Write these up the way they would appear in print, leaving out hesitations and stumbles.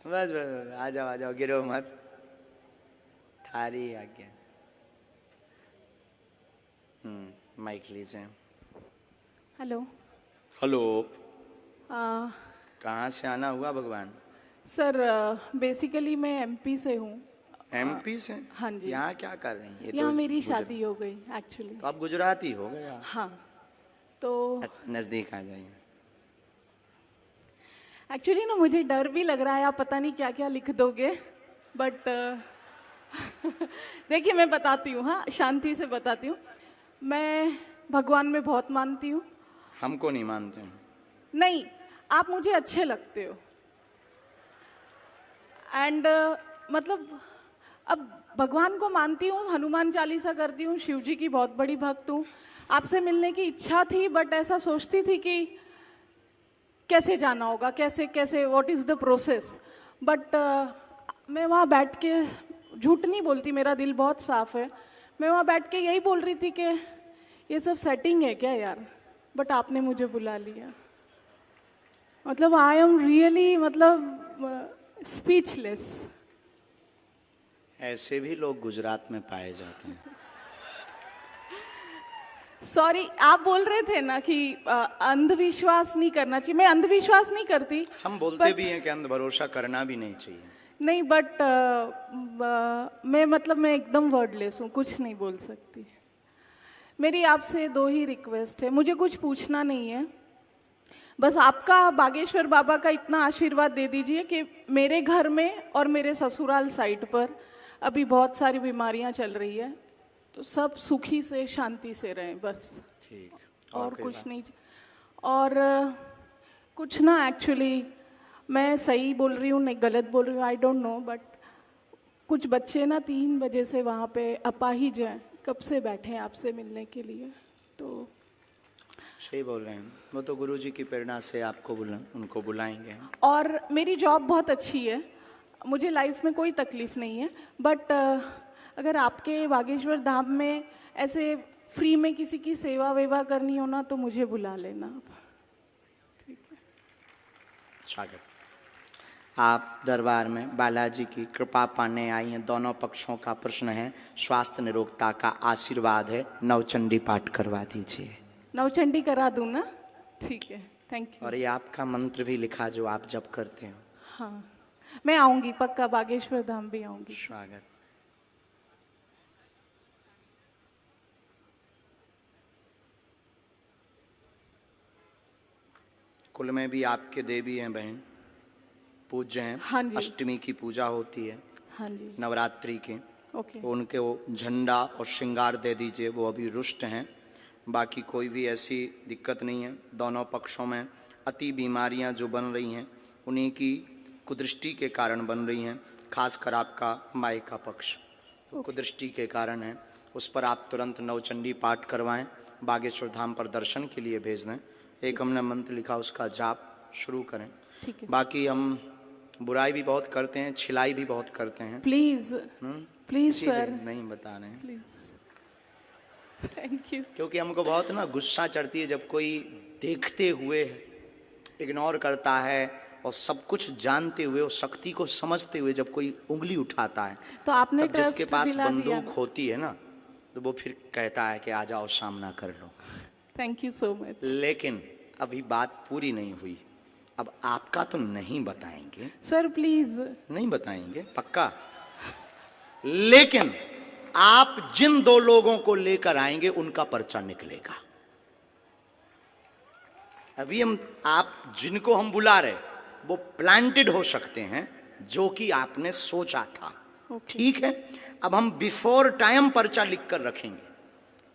बस बस बस, आ जाओ गिरो मत, थारी आज्ञा। माइक लीजिए। हेलो। हेलो। आ, कहाँ से आना हुआ भगवान? सर बेसिकली मैं एमपी से हूँ। एमपी से? हाँ जी। यहाँ क्या कर रही हैं? ये तो यहाँ मेरी शादी हो गई एक्चुअली। तो आप गुजराती हो गए आप? हाँ। तो नजदीक आ जाइए। एक्चुअली ना मुझे डर भी लग रहा है, आप पता नहीं क्या क्या लिख दोगे, बट देखिए मैं बताती हूँ, हाँ शांति से बताती हूँ। मैं भगवान में बहुत मानती हूँ। हमको नहीं मानते हैं। नहीं, आप मुझे अच्छे लगते हो एंड मतलब अब भगवान को मानती हूँ, हनुमान चालीसा करती हूँ, शिव जी की बहुत बड़ी भक्त हूँ। आपसे मिलने की इच्छा थी, बट ऐसा सोचती थी कि कैसे जाना होगा, कैसे कैसे what is the process. But मैं वहाँ बैठ के, झूठ नहीं बोलती, मेरा दिल बहुत साफ है। मैं वहाँ बैठ के यही बोल रही थी कि ये सब सेटिंग है क्या यार, बट आपने मुझे बुला लिया। मतलब आई एम रियली मतलब स्पीचलेस। ऐसे भी लोग गुजरात में पाए जाते हैं। सॉरी, आप बोल रहे थे ना कि अंधविश्वास नहीं करना चाहिए। मैं अंधविश्वास नहीं करती। हम बोलते भी हैं कि अंध भरोसा करना भी नहीं चाहिए। नहीं, बट मैं एकदम वर्डलेस हूँ, कुछ नहीं बोल सकती। मेरी आपसे दो ही रिक्वेस्ट है, मुझे कुछ पूछना नहीं है, बस आपका बागेश्वर बाबा का इतना आशीर्वाद दे दीजिए कि मेरे घर में और मेरे ससुराल साइड पर अभी बहुत सारी बीमारियां चल रही है, तो सब सुखी से शांति से रहें बस। ठीक। और कोई कुछ बात? नहीं। और कुछ ना, एक्चुअली मैं सही बोल रही हूँ नहीं गलत बोल रही हूँ, आई डोंट नो, बट कुछ बच्चे ना 3 बजे से वहाँ पे अपाहिज हैं, कब से बैठे हैं आपसे मिलने के लिए। तो सही बोल रहे हैं, वो तो गुरुजी की प्रेरणा से आपको उनको बुलाएंगे। और मेरी जॉब बहुत अच्छी है, मुझे लाइफ में कोई तकलीफ नहीं है, बट अगर आपके बागेश्वर धाम में ऐसे फ्री में किसी की सेवा वेवा करनी हो ना, तो मुझे बुला लेना आप। ठीक है। स्वागत। आप दरबार में बालाजी की कृपा पाने आई हैं। दोनों पक्षों का प्रश्न है, स्वास्थ्य निरोगता का आशीर्वाद है। नवचंडी पाठ करवा दीजिए। नवचंडी करा दूँ ना? ठीक है, थैंक यू। और ये आपका मंत्र भी लिखा जो आप जप करते हो। हाँ, मैं आऊँगी पक्का, बागेश्वर धाम भी आऊँगी। स्वागत। कुल में भी आपके देवी हैं बहन, पूज्य हैं। हाँ जी। अष्टमी की पूजा होती है, हाँ जी। नवरात्रि के। ओके। उनके वो झंडा और श्रृंगार दे दीजिए, वो अभी रुष्ट हैं। बाकी कोई भी ऐसी दिक्कत नहीं है। दोनों पक्षों में अति बीमारियां जो बन रही हैं, उन्हीं की कुदृष्टि के कारण बन रही हैं। खासकर आपका माई का पक्ष तो कुदृष्टि के कारण है। उस पर आप तुरंत नवचंडी पाठ करवाएं, बागेश्वर धाम पर दर्शन के लिए भेज दें। एक हमने मंत्र लिखा, उसका जाप शुरू करें। ठीक है। बाकी हम बुराई भी बहुत करते हैं, छिलाई भी बहुत करते हैं। प्लीज प्लीज इसीलिए सर, नहीं बता रहे हैं। प्लीज। Thank you. क्योंकि हमको बहुत ना गुस्सा चढ़ती है जब कोई देखते हुए इग्नोर करता है, और सब कुछ जानते हुए और शक्ति को समझते हुए जब कोई उंगली उठाता है, तो आपने तब जिसके ट्रस्ट पास दिला दिया। बंदूक होती है ना, तो वो फिर कहता है कि आ जाओ सामना कर लो। Thank you so much. लेकिन अभी बात पूरी नहीं हुई। अब आपका तो नहीं बताएंगे सर प्लीज। नहीं बताएंगे पक्का, लेकिन आप जिन 2 लोगों को लेकर आएंगे उनका पर्चा निकलेगा। अभी आप जिनको हम बुला रहे, वो प्लांटेड हो सकते हैं जो कि आपने सोचा था। ठीक है, अब हम बिफोर टाइम पर्चा लिख कर रखेंगे।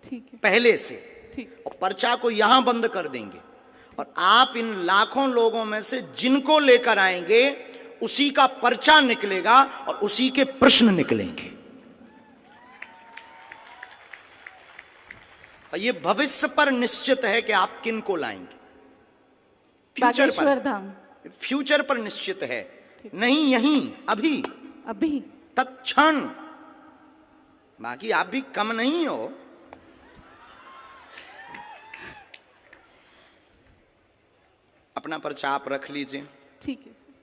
ठीक है। पहले से। ठीक। और पर्चा को यहां बंद कर देंगे, और आप इन लाखों लोगों में से जिनको लेकर आएंगे उसी का पर्चा निकलेगा और उसी के प्रश्न निकलेंगे। और ये भविष्य पर निश्चित है कि आप किन को लाएंगे। बागेश्वर धाम। फ्यूचर पर निश्चित है, नहीं यहीं अभी अभी तत्क्षण। बाकी आप भी कम नहीं हो। अपना पर्चा आप रख लीजिए। ठीक है सर।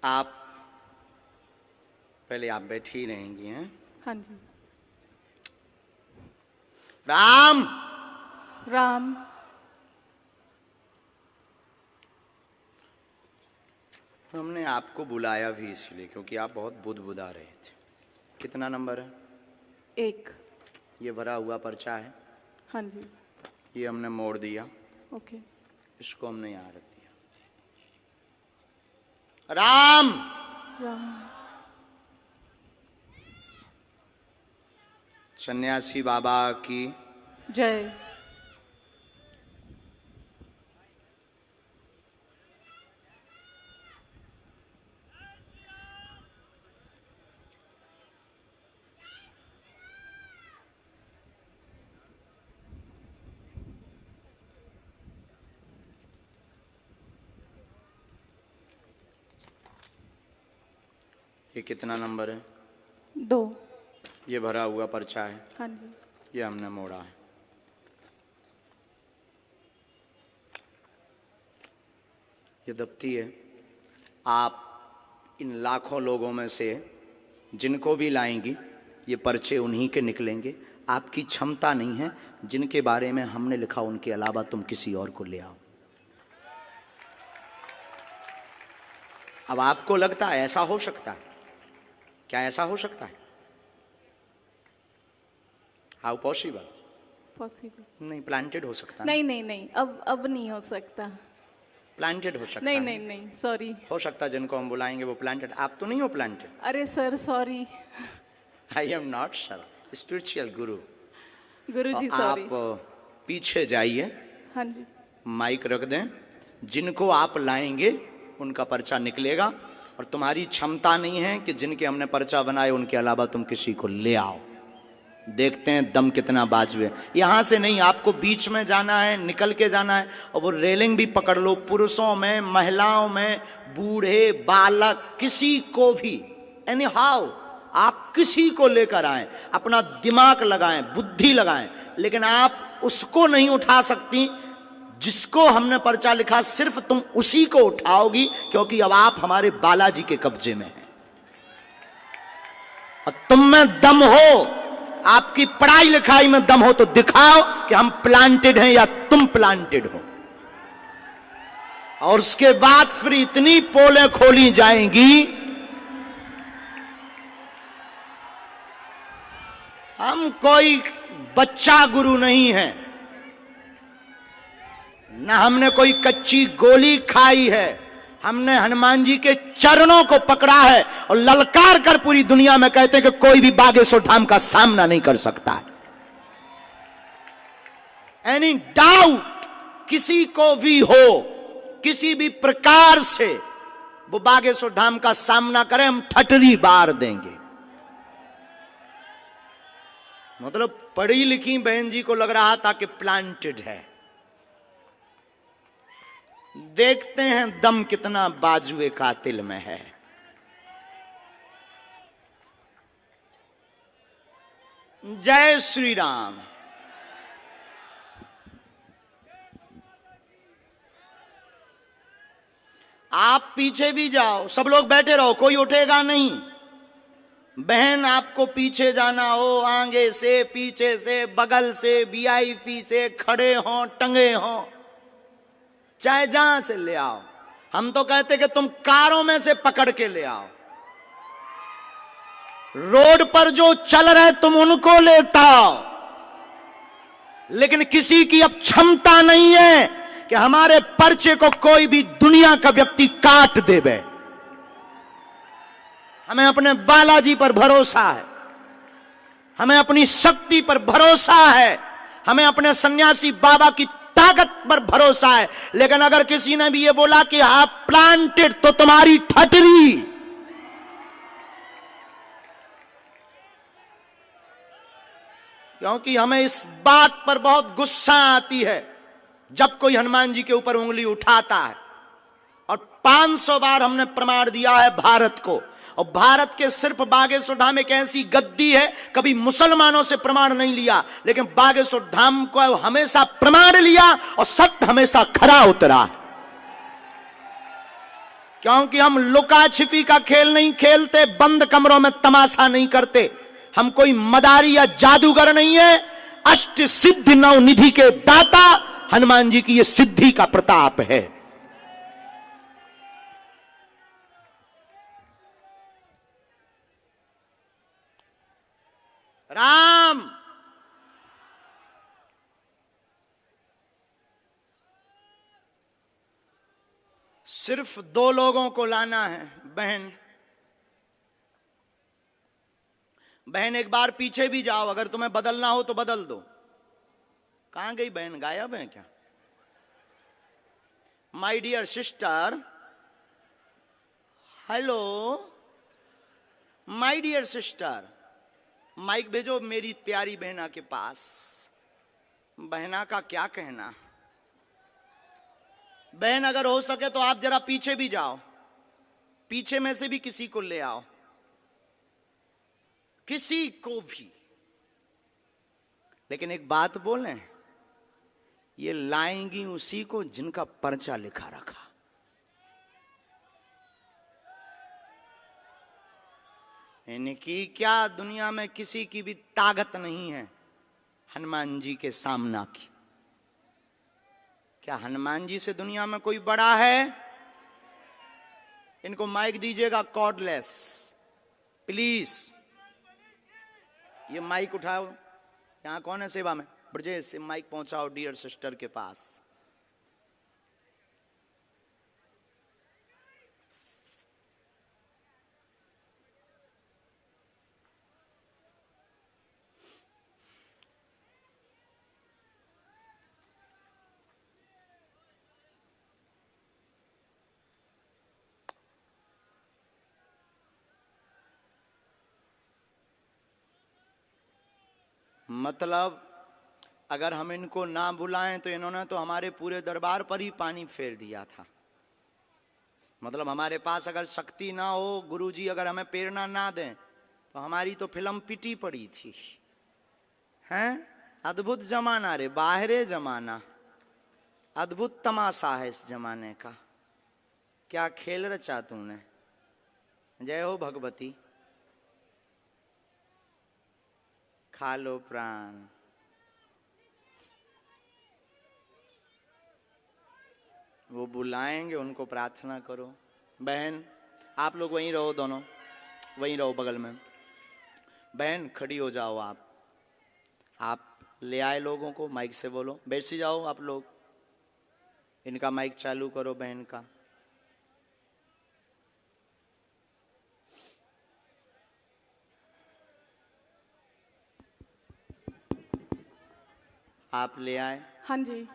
आप पहले आप बैठी ही रहेंगी हैं। हाँ जी। राम राम। हमने आपको बुलाया भी इसलिए क्योंकि आप बहुत बुदबुदा रहे थे। कितना नंबर है? 1। ये भरा हुआ पर्चा है। हाँ जी। ये हमने मोड़ दिया। ओके। इसको हमने यहाँ रख दिया। राम राम। सन्यासी बाबा की जय। ये कितना नंबर है? 2। ये भरा हुआ पर्चा है। हाँ जी। ये हमने मोड़ा है। ये दफ्ती है। आप इन लाखों लोगों में से जिनको भी लाएंगी ये पर्चे उन्हीं के निकलेंगे। आपकी क्षमता नहीं है। जिनके बारे में हमने लिखा उनके अलावा तुम किसी और को ले आओ। अब आपको लगता है ऐसा हो सकता है? क्या ऐसा हो सकता है? How possible? पॉसिबल नहीं, प्लांटेड हो सकता है। नहीं नहीं नहीं, अब नहीं हो सकता। प्लांटेड हो सकता नहीं है। नहीं नहीं, सॉरी। हो सकता है जिनको हम बुलाएंगे वो प्लांटेड। आप तो नहीं हो प्लांटेड। अरे sir sorry. I am not sir, spiritual Guru. Guruji sorry. आप पीछे जाइए, हाँ जी। माइक रख दें। जिनको आप लाएंगे उनका पर्चा निकलेगा और तुम्हारी क्षमता नहीं है कि जिनके हमने पर्चा बनाए उनके अलावा तुम किसी को ले आओ। देखते हैं दम कितना बाजुए। यहां से नहीं, आपको बीच में जाना है, निकल के जाना है। और वो रेलिंग भी पकड़ लो। पुरुषों में, महिलाओं में, बूढ़े, बालक, किसी को भी, एनी हाउ आप किसी को लेकर आए, अपना दिमाग लगाएं, बुद्धि लगाएं, लेकिन आप उसको नहीं उठा सकती जिसको हमने पर्चा लिखा। सिर्फ तुम उसी को उठाओगी क्योंकि अब आप हमारे बालाजी के कब्जे में हैं और तुम में दम हो। आपकी पढ़ाई लिखाई में दम हो तो दिखाओ कि हम प्लांटेड हैं या तुम प्लांटेड हो। और उसके बाद फिर इतनी पोलें खोली जाएंगी। हम कोई बच्चा गुरु नहीं है, ना हमने कोई कच्ची गोली खाई है। हमने हनुमान जी के चरणों को पकड़ा है और ललकार कर पूरी दुनिया में कहते हैं कि कोई भी बागेश्वर धाम का सामना नहीं कर सकता है। एनी डाउट किसी को भी हो, किसी भी प्रकार से वो बागेश्वर धाम का सामना करे, हम ठटरी बार देंगे। मतलब पढ़ी लिखी बहन जी को लग रहा था कि प्लांटेड है। देखते हैं दम कितना बाजुए कातिल में है। जय श्री राम। आप पीछे भी जाओ, सब लोग बैठे रहो, कोई उठेगा नहीं। बहन आपको पीछे जाना हो, आगे से, पीछे से, बगल से, वीआईपी से, खड़े हो, टंगे हो, चाहे जहां से ले आओ। हम तो कहते कि तुम कारों में से पकड़ के ले आओ। रोड पर जो चल रहे तुम उनको लेता आओ। लेकिन किसी की अब क्षमता नहीं है कि हमारे पर्चे को कोई भी दुनिया का व्यक्ति काट देवे। हमें अपने बालाजी पर भरोसा है, हमें अपनी शक्ति पर भरोसा है, हमें अपने सन्यासी बाबा की ताकत पर भरोसा है। लेकिन अगर किसी ने भी ये बोला कि आप प्लांटेड, तो तुम्हारी ठटरी। क्योंकि हमें इस बात पर बहुत गुस्सा आती है जब कोई हनुमान जी के ऊपर उंगली उठाता है। और 500 बार हमने प्रमाण दिया है भारत को। और भारत के सिर्फ बागेश्वर धाम एक ऐसी गद्दी है, कभी मुसलमानों से प्रमाण नहीं लिया, लेकिन बागेश्वर धाम को हमेशा प्रमाण लिया और सत्य हमेशा खरा उतरा। क्योंकि हम लुका छिपी का खेल नहीं खेलते, बंद कमरों में तमाशा नहीं करते, हम कोई मदारी या जादूगर नहीं है। अष्ट सिद्धि नव निधि के दाता हनुमान जी की ये सिद्धि का प्रताप है। राम सिर्फ दो लोगों को लाना है। बहन बहन एक बार पीछे भी जाओ, अगर तुम्हें बदलना हो तो बदल दो। कहां गई बहन, गायब है क्या? My dear sister, hello my dear sister, mike भेजो मेरी प्यारी बहना के पास। बहना का क्या कहना। बहन अगर हो सके तो आप जरा पीछे भी जाओ, पीछे में से भी किसी को ले आओ, किसी को भी। लेकिन एक बात बोलें, ये लाएंगी उसी को जिनका पर्चा लिखा रखा। इनकी क्या दुनिया में किसी की भी ताकत नहीं है हनुमान जी के सामना की। क्या हनुमान जी से दुनिया में कोई बड़ा है? इनको माइक दीजिएगा कॉर्डलेस प्लीज। ये माइक उठाओ, यहां कौन है सेवा में? ब्रजेश से माइक पहुंचाओ डियर सिस्टर के पास। मतलब अगर हम इनको ना बुलाएं तो इन्होंने तो हमारे पूरे दरबार पर ही पानी फेर दिया था। मतलब हमारे पास अगर शक्ति ना हो, गुरुजी अगर हमें प्रेरणा ना दें तो हमारी तो फिल्म पिटी पड़ी थी। हैं? अद्भुत जमाना रे, बाहरे जमाना, अद्भुत तमाशा है इस जमाने का। क्या खेल रचा तूने। जय हो भगवती। खा लो प्राण। वो बुलाएंगे, उनको प्रार्थना करो। बहन आप लोग वहीं रहो, दोनों वहीं रहो बगल में। बहन खड़ी हो जाओ। आप ले आए लोगों को, माइक से बोलो। बैठ जाओ आप लोग, इनका माइक चालू करो बहन का। आप ले आए? हाँ जी।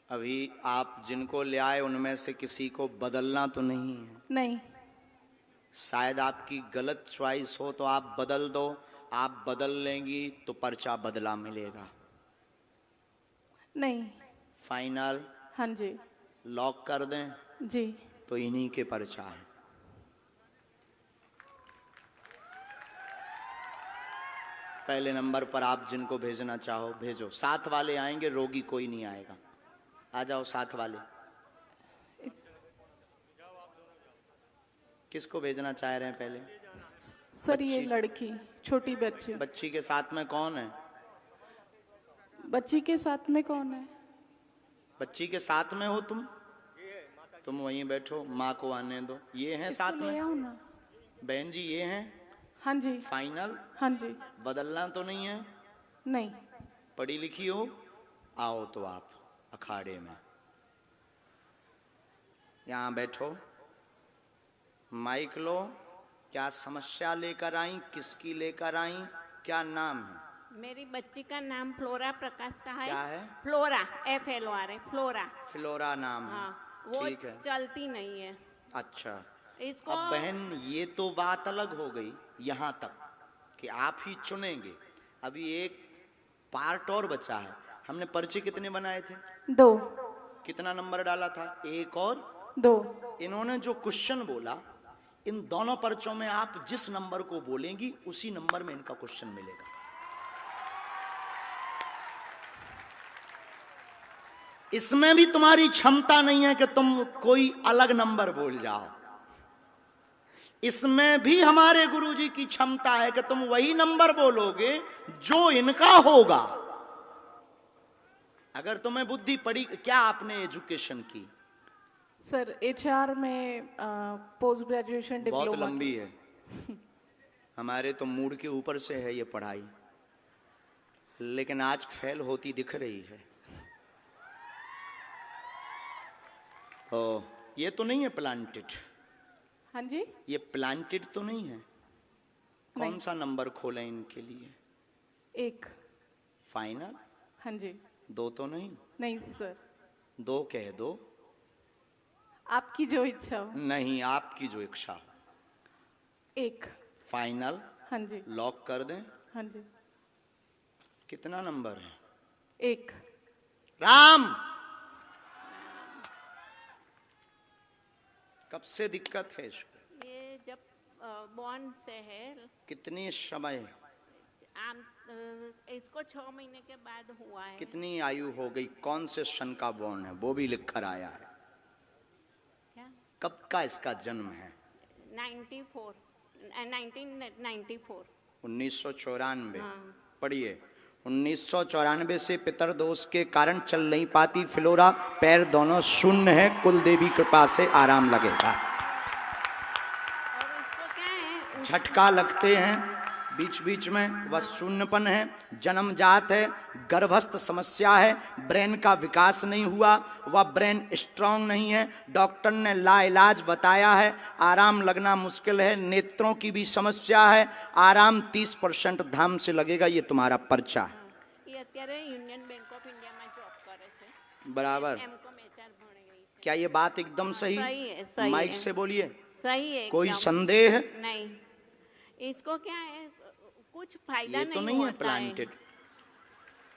अभी आप जिनको ले आए उनमें से किसी को बदलना तो नहीं है? नहीं। शायद आपकी गलत चॉइस हो तो आप बदल दो। आप बदल लेंगी तो पर्चा बदला मिलेगा। नहीं। फाइनल? हाँ जी। लॉक कर दें? जी। तो इन्हीं के पर्चा है। पहले नंबर पर आप जिनको भेजना चाहो भेजो। साथ वाले आएंगे, रोगी कोई नहीं आएगा। आ जाओ साथ वाले। किसको भेजना चाह रहे हैं पहले? सर ये लड़की, छोटी बच्ची। बच्ची के साथ में कौन है? बच्ची के साथ में कौन है? बच्ची के साथ में हो तुम वहीं बैठो, माँ को आने दो। ये हैं साथ में? आओ ना। बहन जी ये हैं? हाँ जी। फाइनल? हाँ जी। बदलना तो नहीं है? नहीं। पढ़ी लिखी हो? आओ तो आप अखाड़े में यहां बैठो। माइक लो। क्या समस्या लेकर आई? किसकी लेकर आई? क्या नाम है? मेरी बच्ची का नाम फ्लोरा प्रकाश सहाय। क्या है? Flora, FLORA, flora. फ्लोरा नाम है। हाँ, वो ठीक है। चलती नहीं है अच्छा। इसको। अब बहन ये तो बात अलग हो गई यहां तक कि आप ही चुनेंगे। अभी एक पार्ट और बचा है। हमने पर्चे कितने बनाए थे? 2। कितना नंबर डाला था? 1 और 2। इन्होंने जो क्वेश्चन बोला, इन दोनों पर्चों में आप जिस नंबर को बोलेंगी उसी नंबर में इनका क्वेश्चन मिलेगा। इसमें भी तुम्हारी क्षमता नहीं है कि तुम कोई अलग नंबर बोल जाओ। इसमें भी हमारे गुरुजी की क्षमता है कि तुम वही नंबर बोलोगे जो इनका होगा। अगर तुम्हें बुद्धि पड़ी। क्या आपने एजुकेशन की? सर एचआर में पोस्ट ग्रेजुएशन डिप्लोमा। बहुत लंबी है। हमारे तो मूड के ऊपर से है ये पढ़ाई, लेकिन आज फेल होती दिख रही है। ओ, ये तो नहीं है प्लांटेड? हाँ जी, ये प्लांटेड तो नहीं है? कौन नहीं। सा नंबर खोलें इनके लिए? 1। फाइनल? हाँ जी। 2 तो नहीं? नहीं सर, 2 कह दो। आपकी जो इच्छा हो। नहीं, आपकी जो इच्छा हो। 1। फाइनल? हाँ जी। लॉक कर दें? हाँ जी। कितना नंबर है? 1। राम, कब से दिक्कत है इसको? ये जब बॉर्न से है। कितनी समय? इसको 6 महीने के बाद हुआ है। कितनी आयु हो गई? कौन से सन का बॉर्न है वो भी लिख कर आया है। क्या? कब का इसका जन्म है? 1994। 1994। हाँ। पढ़िए। 1994 से पितर दोष के कारण चल नहीं पाती फ्लोरा, पैर दोनों शून्य है, कुल देवी कृपा से आराम लगेगा। और इसको क्या है? झटका लगते हैं बीच बीच में, वह शून्यपन है, जन्मजात है, गर्भस्थ समस्या है, ब्रेन का विकास नहीं हुआ, वह ब्रेन स्ट्रांग नहीं है, डॉक्टर ने लाइलाज बताया है, आराम लगना मुश्किल है, नेत्रों की भी समस्या है, आराम 30% धाम से लगेगा। ये तुम्हारा पर्चा है। ये અત્યારે યુનિયન બેંક ઓફ ઇન્ડિયામાં જોબ કરે છે। बराबर। એમકોમ એચઆર ભણી ગઈ છે। क्या ये बात एकदम सही? सही है, सही माइक है। से बोलिए। सही है कोई एकदम। संदेह? नहीं। इसको क्या है, कुछ फायदा ये नहीं तो नहीं है होता प्लांटेड।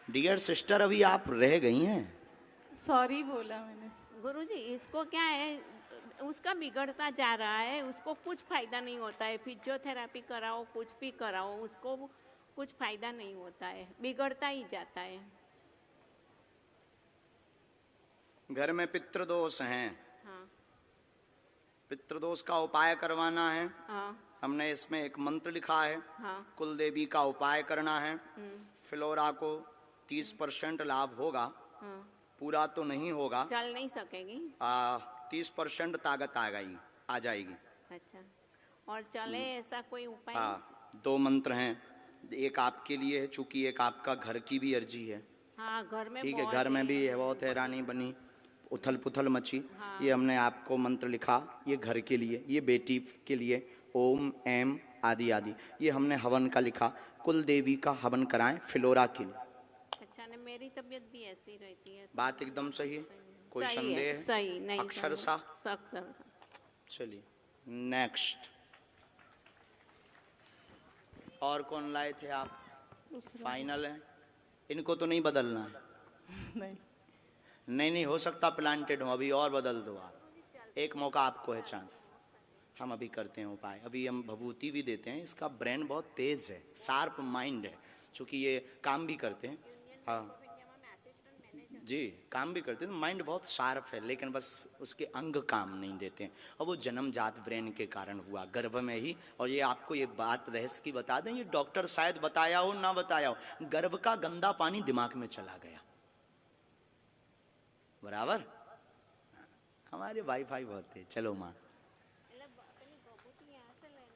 डियर सिस्टर, अभी आप रह गई हैं। सॉरी बोला मैंने। गुरुजी, इसको क्या है, उसका बिगड़ता जा रहा है, उसको कुछ फायदा नहीं होता है। फिजियोथेरापी कराओ, कुछ भी कराओ, उसको कुछ फायदा नहीं होता है, बिगड़ता ही जाता है। घर में पितृदोष हैं, हाँ। पितृदोष का उपाय करवाना है। हाँ। हमने इसमें एक मंत्र लिखा है। हाँ। कुल देवी का उपाय करना है। फ्लोरा को 30% लाभ होगा, हाँ। पूरा तो नहीं होगा। चल नहीं सकेगी। 30% ताकत आ जाएगी। अच्छा, और चले ऐसा कोई उपाय? हाँ, 2 मंत्र हैं, एक आपके लिए है, चूंकि एक आपका घर की भी अर्जी है। हाँ, घर में ठीक है, बहुत घर में ही भी है, बहुत हैरानी बनी, उथल पुथल मची। हाँ। ये हमने आपको मंत्र लिखा, ये घर के लिए, ये बेटी के लिए, ओम एम आदि आदि। ये हमने हवन का लिखा, कुल देवी का हवन कराएं फ्लोरा के लिए। अच्छा, ने मेरी तबीयत भी ऐसी रहती है। बात एकदम सही है, कोई सही संदेह है, है? सही नहीं, अक्षरशः। अक्षरशः। चलिए नेक्स्ट। और कौन लाए थे आप? फाइनल है, इनको तो नहीं बदलना है? नहीं। नहीं, हो सकता प्लांटेड हो, अभी और बदल दो आप, एक मौका आपको है, चांस। हम अभी करते हैं उपाय, अभी हम भभूति भी देते हैं। इसका ब्रेन बहुत तेज है, शार्प माइंड है, चूंकि ये काम भी करते हैं। हाँ जी, काम भी करते हैं, माइंड बहुत शार्प है, लेकिन बस उसके अंग काम नहीं देते हैं, और वो जन्मजात ब्रेन के कारण हुआ, गर्भ में ही। और ये आपको ये बात रहस्य की बता दें, ये डॉक्टर शायद बताया हो ना बताया हो, गर्भ का गंदा पानी दिमाग में चला गया। बराबर। हमारे वाईफाई बहुत है। चलो माँ,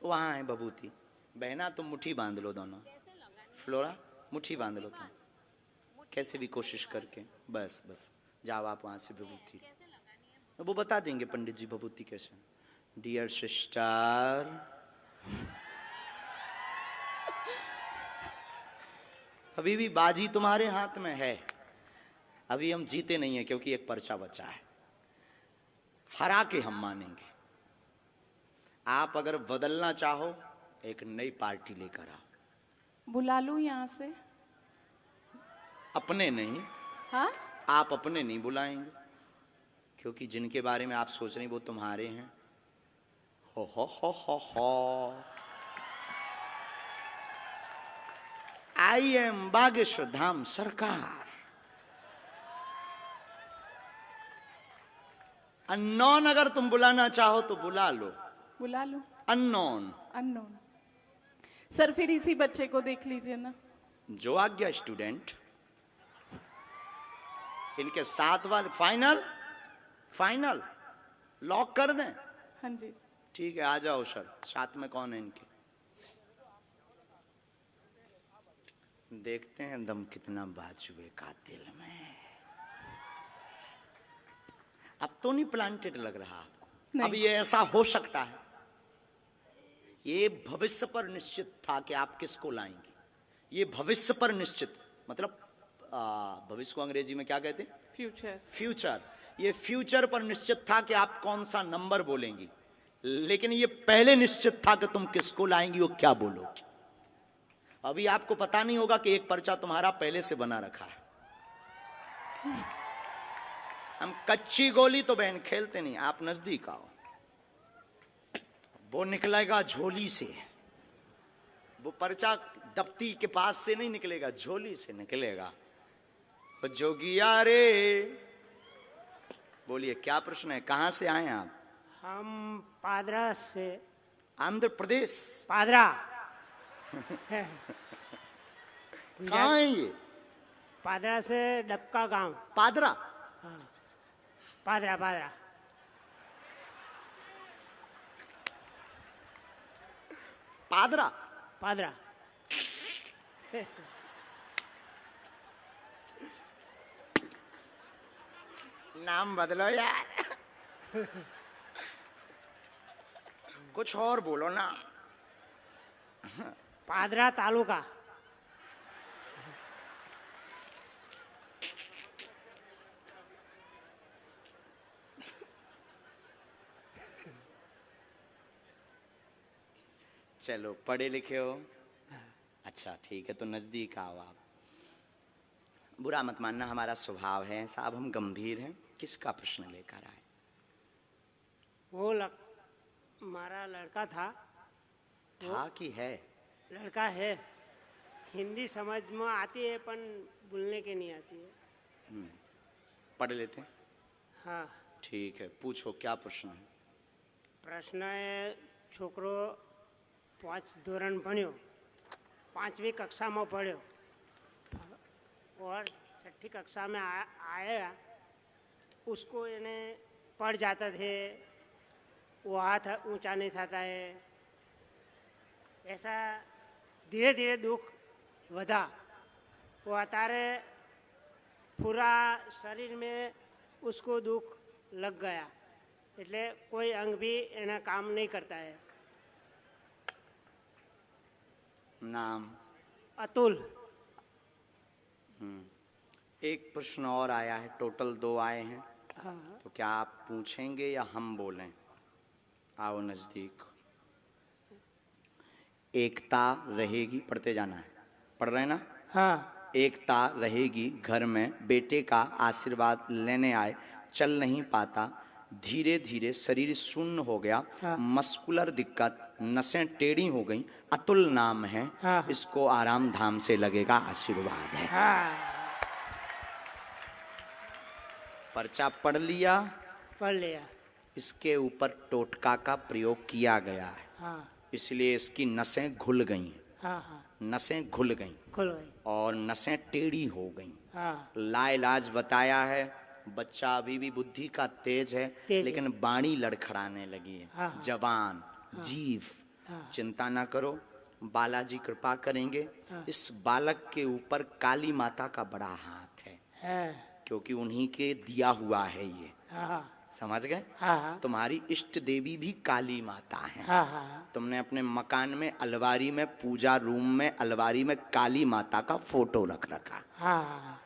वहाँ है बबूती। बहना तुम मुट्ठी बांध लो दोनों। फ्लोरा मुट्ठी बांध लो तुम, कैसे भी कोशिश करके। बस बस जाओ आप वहाँ से बबूती, वो बता देंगे पंडित जी बबूती कैसे। डियर सिस्टर, अभी भी बाजी तुम्हारे हाथ में है। अभी हम जीते नहीं है, क्योंकि एक पर्चा बचा है, हरा के हम मानेंगे। आप अगर बदलना चाहो, एक नई पार्टी लेकर आओ। बुला लूं यहाँ से? अपने नहीं। हाँ, आप अपने नहीं बुलाएंगे, क्योंकि जिनके बारे में आप सोच रहे हैं वो तुम्हारे हैं। हो। आई एम बागेश्वर धाम सरकार। अननोन अगर तुम बुलाना चाहो तो बुला लो, बुला लो। अननोन। अननोन। सर फिर इसी बच्चे को देख लीजिए ना। जो आज्ञा स्टूडेंट। इनके 7 वाले फाइनल, फाइनल लॉक कर दें। हाँ जी। ठीक है, आ जाओ सर। 7 में कौन है इनके? देखते हैं दम कितना बाजुए का दिल में। अब तो नहीं प्लांटेड लग रहा आपको? अब ये ऐसा हो सकता है, ये भविष्य पर निश्चित था कि आप किसको लाएंगे। ये भविष्य पर निश्चित, मतलब भविष्य को अंग्रेजी में क्या कहते हैं? फ्यूचर। फ्यूचर। ये फ्यूचर पर निश्चित था कि आप कौन सा नंबर बोलेंगी, लेकिन ये पहले निश्चित था कि तुम किसको लाएंगी, वो क्या बोलोगी। अभी आपको पता नहीं होगा कि एक पर्चा तुम्हारा पहले से बना रखा है। हम कच्ची गोली तो बहन खेलते नहीं, आप नजदीक आओ। वो निकलेगा झोली से, वो पर्चा दफ्ती के पास से नहीं निकलेगा, झोली से निकलेगा। तो जोगिया रे, बोलिए क्या प्रश्न है, कहां से आए आप? हम पादरा से। आंध्र प्रदेश? पादरा। कहाँ है ये? पादरा से डबका गांव। पादरा? हाँ, पादरा पादरा। पादरा? पादरा। नाम बदलो यार। कुछ और बोलो ना। पादरा तालुका। चलो पढ़े लिखे हो, अच्छा ठीक है, तो नजदीक आओ आप। बुरा मत मानना, हमारा स्वभाव है साहब, हम गंभीर हैं। किसका प्रश्न लेकर आए? वो हमारा लड़का था कि है? लड़का है। हिंदी समझ में आती है पर बोलने के नहीं आती है। पढ़ लेते हैं। हाँ ठीक है, पूछो क्या प्रश्न है। प्रश्न है, छोकरो 5 ધોરણ ભણ્યો, 5वीं कक्षा में पढ़्यो और 6ठी कक्षा में आया, उसको इन्हें पढ़ जाता थे, वो हाथ ऊंचा नहीं था है। ऐसा धीरे धीरे दुख वधा। वो अतारे पूरा शरीर में उसको दुख लग गया, એટલે कोई अंग भी एना काम नहीं करता है। नाम? अतुल। एक प्रश्न और आया है, टोटल 2 आए हैं। हाँ। तो क्या आप पूछेंगे या हम बोलें? आओ नजदीक। एकता रहेगी, पढ़ते जाना है, पढ़ रहे ना? हाँ। एकता रहेगी घर में, बेटे का आशीर्वाद लेने आए, चल नहीं पाता, धीरे धीरे शरीर शून्य हो गया। हाँ। मस्कुलर दिक्कत, नसें टेढ़ी हो गई, अतुल नाम है। हाँ। इसको आराम धाम से लगेगा, आशीर्वाद है। हाँ। पर्चा पढ़ लिया? पढ़ लिया। इसके ऊपर टोटका का प्रयोग किया गया है। हाँ। इसलिए इसकी नसें घुल गई। हाँ। हाँ। नसें घुल गई खुल गई। और नसें टेढ़ी हो गई। हाँ। लाइलाज बताया है, बच्चा अभी भी बुद्धि का तेज है, तेज लेकिन बाणी लड़खड़ाने लगी है। हाँ। जबान, जीभ। हाँ। चिंता ना करो, बालाजी कृपा करेंगे। हाँ। इस बालक के ऊपर काली माता का बड़ा हाथ है, क्योंकि उन्हीं के दिया हुआ है ये। हाँ। समझ गए? हाँ। तुम्हारी इष्ट देवी भी काली माता है। हाँ। हाँ। तुमने अपने मकान में अलमारी में, पूजा रूम में अलमारी में काली माता का फोटो रख रखा। हाँ।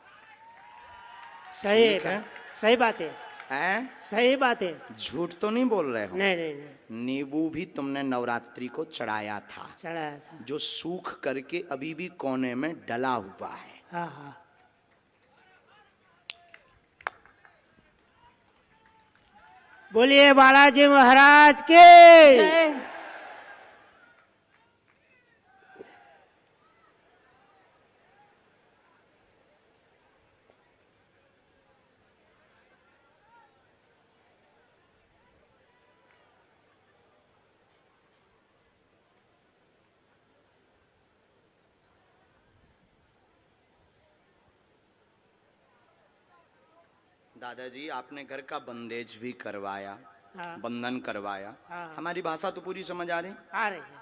सही है, सही बात है। हैं? सही बात है। झूठ तो नहीं बोल रहे हो? नहीं नहीं नहीं। नींबू भी तुमने नवरात्रि को चढ़ाया था, चढ़ाया था, जो सूख करके अभी भी कोने में डला हुआ है। हाँ। हाँ। बोलिए बालाजी महाराज के। जय। दादाजी आपने घर का बंदेज भी करवाया, हाँ। बंधन करवाया। हाँ। हमारी भाषा तो पूरी समझ आ रही। आ रही है।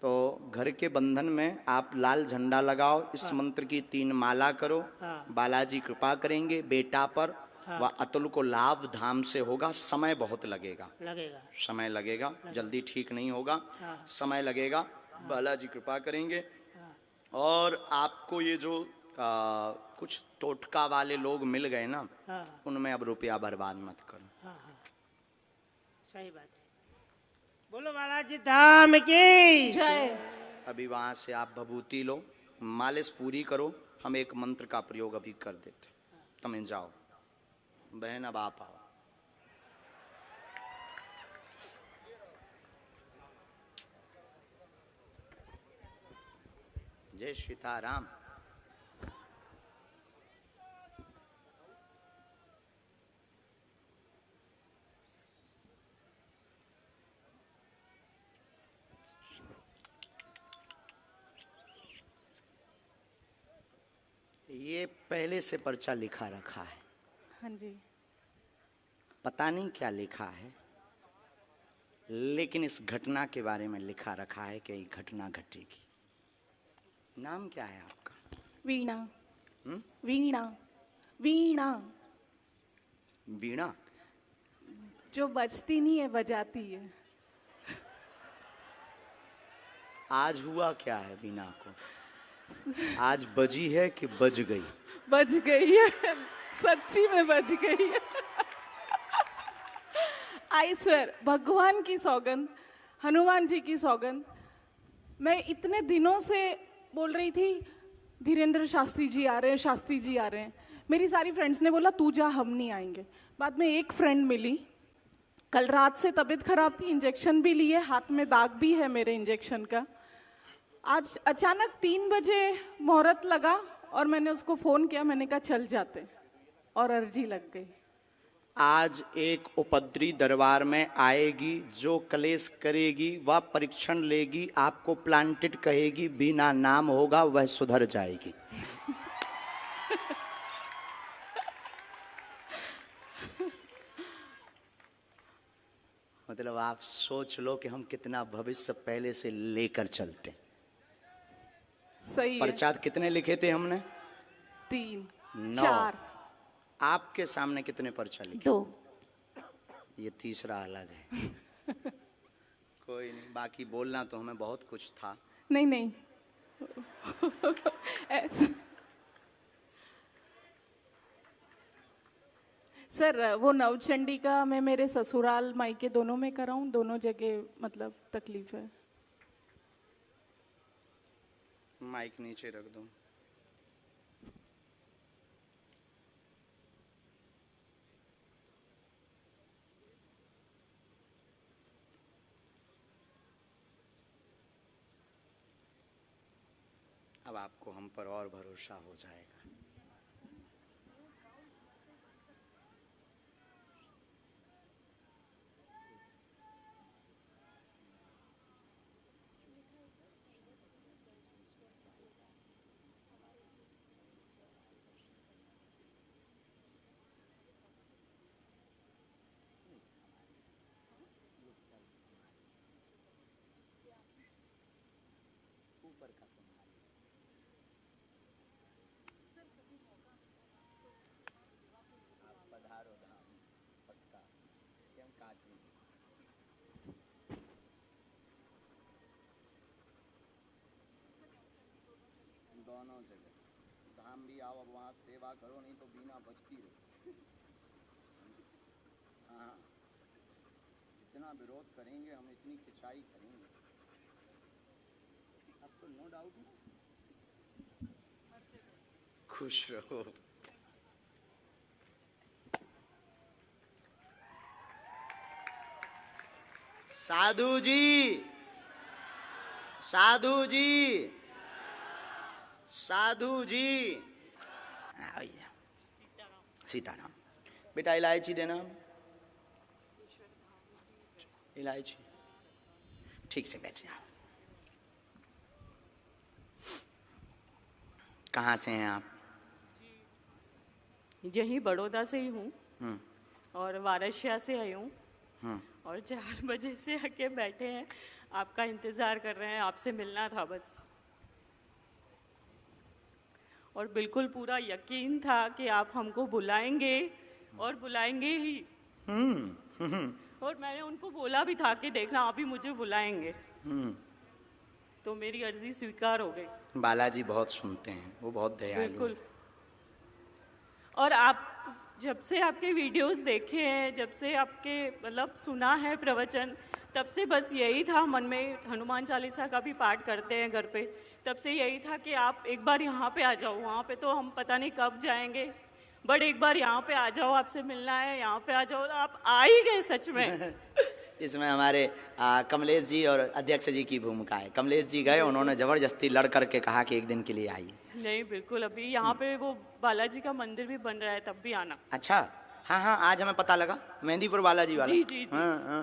तो घर के बंधन में आप लाल झंडा लगाओ, इस मंत्र की 3 माला करो। हाँ। बालाजी कृपा करेंगे बेटा पर। हाँ। वह अतुल को लाभ धाम से होगा। समय बहुत लगेगा, लगेगा। समय लगेगा, जल्दी ठीक नहीं होगा। हाँ। समय लगेगा। बालाजी कृपा करेंगे। हाँ। और आपको ये जो कुछ टोटका वाले लोग मिल गए ना, हाँ। उनमें अब रुपया बर्बाद मत करो। हाँ। हाँ। सही बात है। बोलो बालाजी धाम की जय। अभी वहां से आप भभूति लो, मालिश पूरी करो। हम एक मंत्र का प्रयोग अभी कर देते। तुम जाओ बहन, अब आप आओ। जय सीताराम। ये पहले से पर्चा लिखा रखा है, हाँ जी। पता नहीं क्या लिखा है, लेकिन इस घटना के बारे में लिखा रखा है कि ये घटना घटेगी। नाम क्या है आपका? वीणा। हम्म? वीणा। वीणा वीणा। जो बजती नहीं है, बजाती है। आज हुआ क्या है वीणा को? आज बजी है कि बज गई? बज गई है, सच्ची में बज गई है। आई स्वेर, भगवान की सौगंध, हनुमान जी की सौगंध। मैं इतने दिनों से बोल रही थी धीरेन्द्र शास्त्री जी आ रहे हैं, शास्त्री जी आ रहे हैं। मेरी सारी फ्रेंड्स ने बोला तू जा, हम नहीं आएंगे। बाद में एक फ्रेंड मिली, कल रात से तबीयत खराब थी, इंजेक्शन भी लिए, हाथ में दाग भी है मेरे इंजेक्शन का। आज अचानक 3 बजे मुहूर्त लगा और मैंने उसको फ़ोन किया, मैंने कहा चल जाते, और अर्जी लग गई। आज एक उपद्री दरबार में आएगी, जो कलेश करेगी वह परीक्षण लेगी, आपको प्लांटेड कहेगी, बिना नाम होगा वह सुधर जाएगी। मतलब आप सोच लो कि हम कितना भविष्य पहले से लेकर चलते हैं। सही है। पर्चात कितने लिखे थे हमने? 3 9। 4 आपके सामने कितने पर्चा लिखे? 2। ये तीसरा अलग है। कोई नहीं, बाकी बोलना तो हमें बहुत कुछ था। नहीं नहीं। सर वो नवचंडी का मैं मेरे ससुराल मायके दोनों में कराऊं, दोनों जगह मतलब तकलीफ है। माइक नीचे रख दो। अब आपको हम पर और भरोसा हो जाएगा। दोनों जगह धाम भी आओ, अब वहाँ सेवा करो, नहीं तो बिना बचती रहो। हाँ, जितना विरोध करेंगे हम इतनी खिंचाई करेंगे। अब तो नो डाउट ना। खुश रहो। साधु जी, साधु जी, साधु जी। सीताराम। बेटा इलायची देना, इलायची। ठीक से बैठ जाओ। कहाँ से हैं आप? यही बड़ौदा से ही हूँ। और वाराणसी से आई हूँ हम्म। और 4 बजे से आके बैठे हैं, आपका इंतज़ार कर रहे हैं, आपसे मिलना था बस। और बिल्कुल पूरा यकीन था कि आप हमको बुलाएंगे और बुलाएंगे ही। और मैंने उनको बोला भी था कि देखना आप ही मुझे बुलाएंगे। तो मेरी अर्जी स्वीकार हो गई। बालाजी बहुत सुनते हैं, वो बहुत दयालु हैं। बिल्कुल। और आप जब से आपके वीडियोस देखे हैं, जब से आपके मतलब सुना है प्रवचन, तब से बस यही था मन में। हनुमान चालीसा का भी पाठ करते हैं घर पे, तब से यही था कि आप एक बार यहाँ पे आ जाओ। वहाँ पे तो हम पता नहीं कब जाएंगे, बट एक बार यहाँ पे आ जाओ, आपसे मिलना है, यहाँ पे आ जाओ। आप आ ही गए सच में। इसमें हमारे कमलेश जी और अध्यक्ष जी की भूमिका है। कमलेश जी गए, उन्होंने जबरदस्ती लड़ करके कहा कि एक दिन के लिए आइए। नहीं बिल्कुल, अभी यहाँ पे वो बालाजी का मंदिर भी बन रहा है, तब भी आना। अच्छा, हाँ हाँ, आज हमें पता लगा मेहंदीपुर बालाजी वाला। जी जी जी। हाँ हाँ,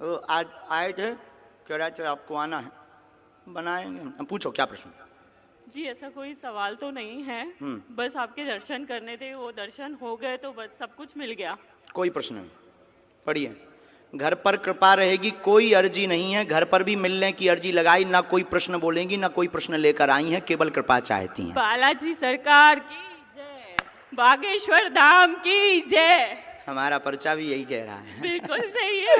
वो आज आए थे, कह रहे थे आपको आना है, बनाएंगे हम। पूछो क्या प्रश्न। जी ऐसा कोई सवाल तो नहीं है, बस आपके दर्शन करने थे, वो दर्शन हो गए तो बस सब कुछ मिल गया। कोई प्रश्न नहीं, पढ़िए। घर पर कृपा रहेगी, कोई अर्जी नहीं है। घर पर भी मिलने की अर्जी लगाई, ना कोई प्रश्न बोलेंगी, ना कोई प्रश्न लेकर आई हैं, केवल कृपा चाहती हैं। बालाजी सरकार की जय, बागेश्वर धाम की जय। हमारा पर्चा भी यही कह रहा है। बिल्कुल सही है।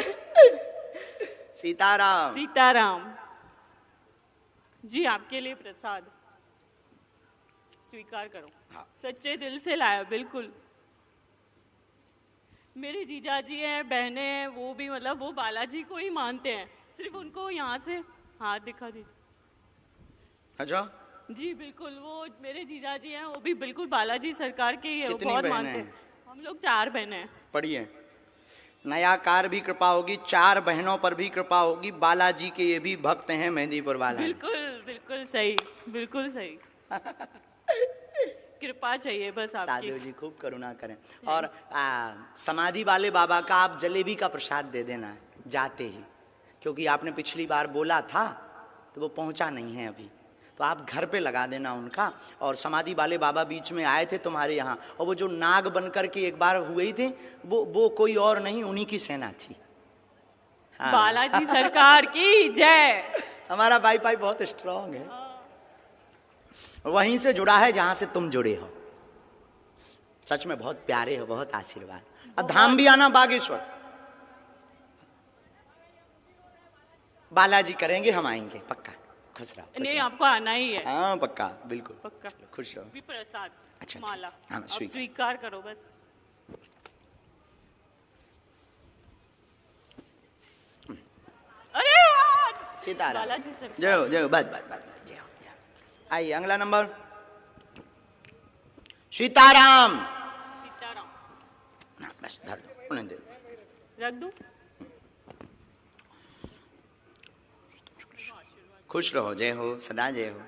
सीताराम। सीताराम जी, आपके लिए प्रसाद स्वीकार करो। हाँ। सच्चे दिल से लाया, बिल्कुल। मेरे जीजा जी हैं, बहनें हैं, वो भी मतलब वो बालाजी को ही मानते हैं। सिर्फ उनको यहाँ से हाथ दिखा दीजिए। अच्छा, जी बिल्कुल, वो मेरे जीजा जी हैं, वो भी बिल्कुल बालाजी सरकार के ही है, वो कितनी बहुत बहनें मानते हैं? हैं। हम लोग 4 बहनें हैं। पढ़िए। नया कार भी कृपा होगी, 4 बहनों पर भी कृपा होगी। बालाजी के ये भी भक्त हैं, मेहंदीपुर बालाजी। बिल्कुल बिल्कुल सही, बिल्कुल सही। कृपा चाहिए बस आपकी। साधु जी खूब करुणा करें। और समाधि वाले बाबा का आप जलेबी का प्रसाद दे देना जाते ही, क्योंकि आपने पिछली बार बोला था तो वो पहुंचा नहीं है अभी, तो आप घर पे लगा देना उनका। और समाधि वाले बाबा बीच में आए थे तुम्हारे यहाँ, और वो जो नाग बन करके एक बार हुए थे, वो कोई और नहीं, उन्हीं की सेना थी। हाँ। बालाजी सरकार की जय। हमारा वाईफाई बहुत स्ट्रांग है, वहीं से जुड़ा है जहां से तुम जुड़े हो। सच में बहुत प्यारे हो, बहुत आशीर्वाद। और धाम भी आना बागेश्वर, बालाजी करेंगे, हम आएंगे पक्का। खुश रहो, खुश नहीं रहो। आपको आना ही है। हाँ पक्का, बिल्कुल पक्का। चलो, खुश रहो। भी प्रसाद अच्छा, माला हाँ, आप स्वीकार। स्वीकार करो बस। अरे यार! सीताराम। बालाजी सरकार। जय हो, जय हो, बस बस बस बस, जय हो, जय हो। आइए अगला नंबर। सीताराम। सीताराम हाँ, बस धर दो, उन्हें दे दो। रख दूं? खुश रहो, जय हो, सदा जय हो।